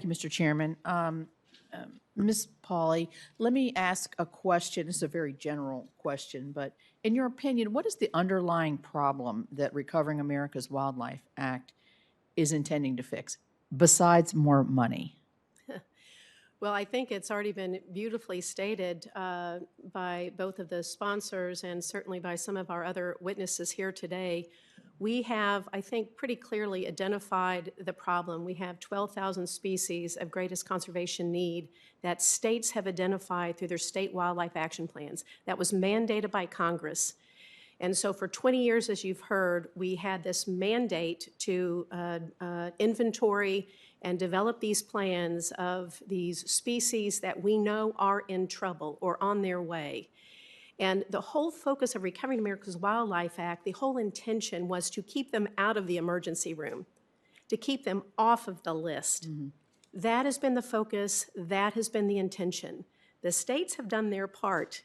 you, Mr. Chairman. Ms. Pauley, let me ask a question. It's a very general question, but in your opinion, what is the underlying problem that Recovering America's Wildlife Act is intending to fix, besides more money? Well, I think it's already been beautifully stated by both of the sponsors and certainly by some of our other witnesses here today. We have, I think, pretty clearly identified the problem. We have 12,000 species of greatest conservation need that states have identified through their state wildlife action plans. That was mandated by Congress. And so for 20 years, as you've heard, we had this mandate to inventory and develop these plans of these species that we know are in trouble or on their way. And the whole focus of Recovering America's Wildlife Act, the whole intention was to keep them out of the emergency room, to keep them off of the list. Mm-hmm. That has been the focus. That has been the intention. The states have done their part,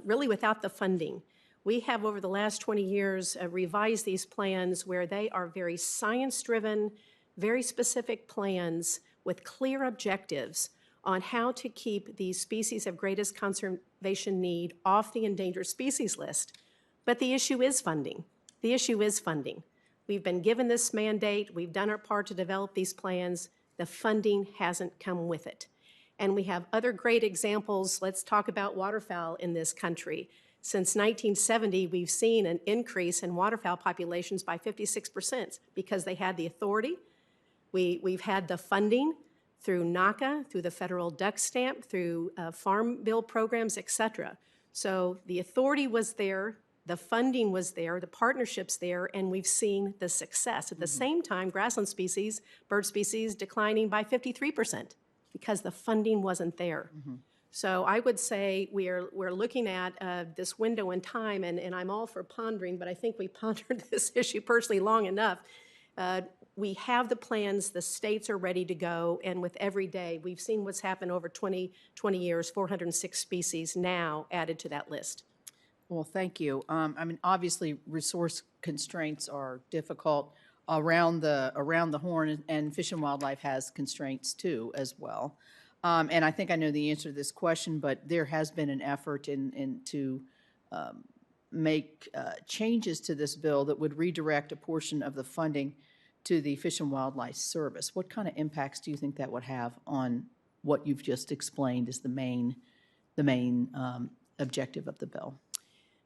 really without the funding. We have, over the last 20 years, revised these plans where they are very science-driven, very specific plans with clear objectives on how to keep these species of greatest conservation need off the endangered species list. But the issue is funding. The issue is funding. We've been given this mandate. We've done our part to develop these plans. The funding hasn't come with it. And we have other great examples. Let's talk about waterfowl in this country. Since 1970, we've seen an increase in waterfowl populations by 56% because they had the authority. We've had the funding through NACA, through the federal duck stamp, through farm bill programs, et cetera. So the authority was there, the funding was there, the partnership's there, and we've seen the success. At the same time, grassland species, bird species, declining by 53% because the funding wasn't there. Mm-hmm. So I would say we're looking at this window in time, and I'm all for pondering, but I think we pondered this issue personally long enough. We have the plans, the states are ready to go, and with every day, we've seen what's happened over 20 years, 406 species now added to that list. Well, thank you. I mean, obviously, resource constraints are difficult around the Horn, and Fish and Wildlife has constraints too, as well. And I think I know the answer to this question, but there has been an effort to make changes to this bill that would redirect a portion of the funding to the Fish and Wildlife Service. What kind of impacts do you think that would have on what you've just explained is the main objective of the bill?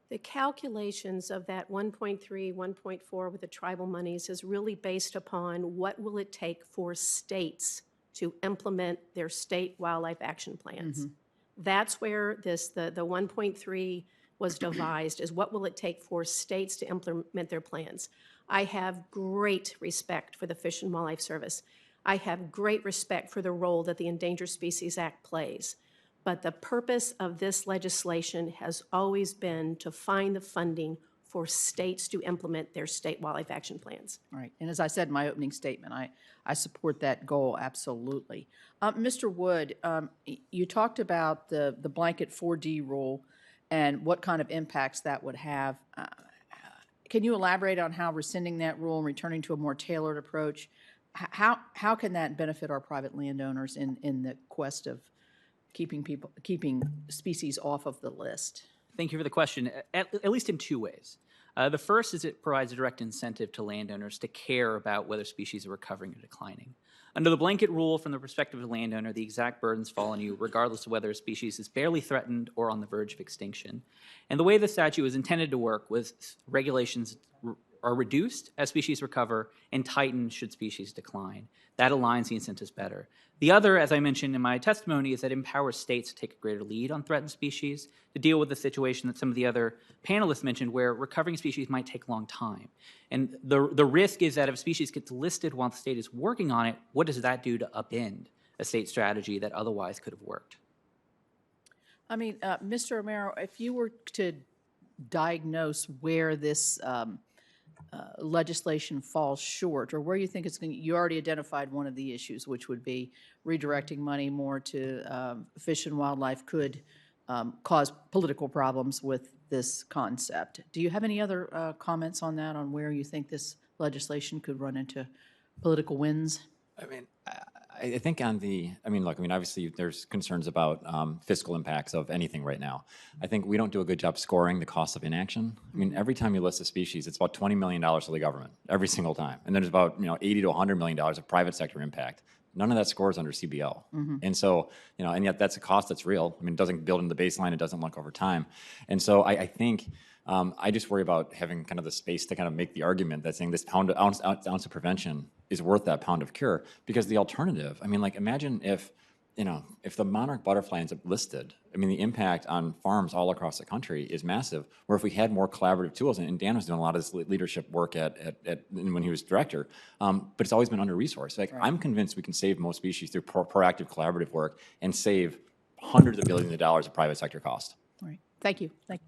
The calculations of that 1.3, 1.4 with the tribal monies is really based upon what will it take for states to implement their state wildlife action plans. Mm-hmm. That's where the 1.3 was devised, is what will it take for states to implement their plans. I have great respect for the Fish and Wildlife Service. I have great respect for the role that the Endangered Species Act plays. But the purpose of this legislation has always been to find the funding for states to implement their state wildlife action plans. All right. And as I said in my opening statement, I support that goal absolutely. Mr. Wood, you talked about the blanket 4D rule and what kind of impacts that would have. Can you elaborate on how rescinding that rule and returning to a more tailored approach, how can that benefit our private landowners in the quest of keeping species off of the list? Thank you for the question, at least in two ways. The first is it provides a direct incentive to landowners to care about whether species are recovering or declining. Under the blanket rule, from the perspective of the landowner, the exact burdens fall on you regardless of whether a species is barely threatened or on the verge of extinction. And the way the statute was intended to work was regulations are reduced as species recover and tightened should species decline. That aligns the incentives better. The other, as I mentioned in my testimony, is that it empowers states to take a greater lead on threatened species to deal with the situation that some of the other panelists mentioned where recovering species might take a long time. And the risk is that if a species gets listed while the state is working on it, what does that do to upend a state strategy that otherwise could have worked? I mean, Mr. Romero, if you were to diagnose where this legislation falls short, or where you think it's going to, you already identified one of the issues, which would be redirecting money more to Fish and Wildlife could cause political problems with this concept. Do you have any other comments on that, on where you think this legislation could run into political winds? I mean, I think on the, I mean, look, I mean, obviously there's concerns about fiscal impacts of anything right now. I think we don't do a good job scoring the cost of inaction. I mean, every time you list a species, it's about $20 million to the government every single time. And then there's about, 80 to $100 million of private sector impact. None of that scores under CBL. And so, and yet that's a cost that's real. I mean, it doesn't build into the baseline. It doesn't look over time. And so I think I just worry about having kind of the space to kind of make the argument that saying this ounce of prevention is worth that pound of cure, because the alternative, I mean, like imagine if the monarch butterfly ends up listed, I mean, the impact on farms all across the country is massive. Where if we had more collaborative tools, and Dan was doing a lot of this leadership work when he was director, but it's always been under-resourced. Like, I'm convinced we can save most species through proactive collaborative work and save hundreds of billions of dollars of private sector cost. All right. Thank you. Thank you.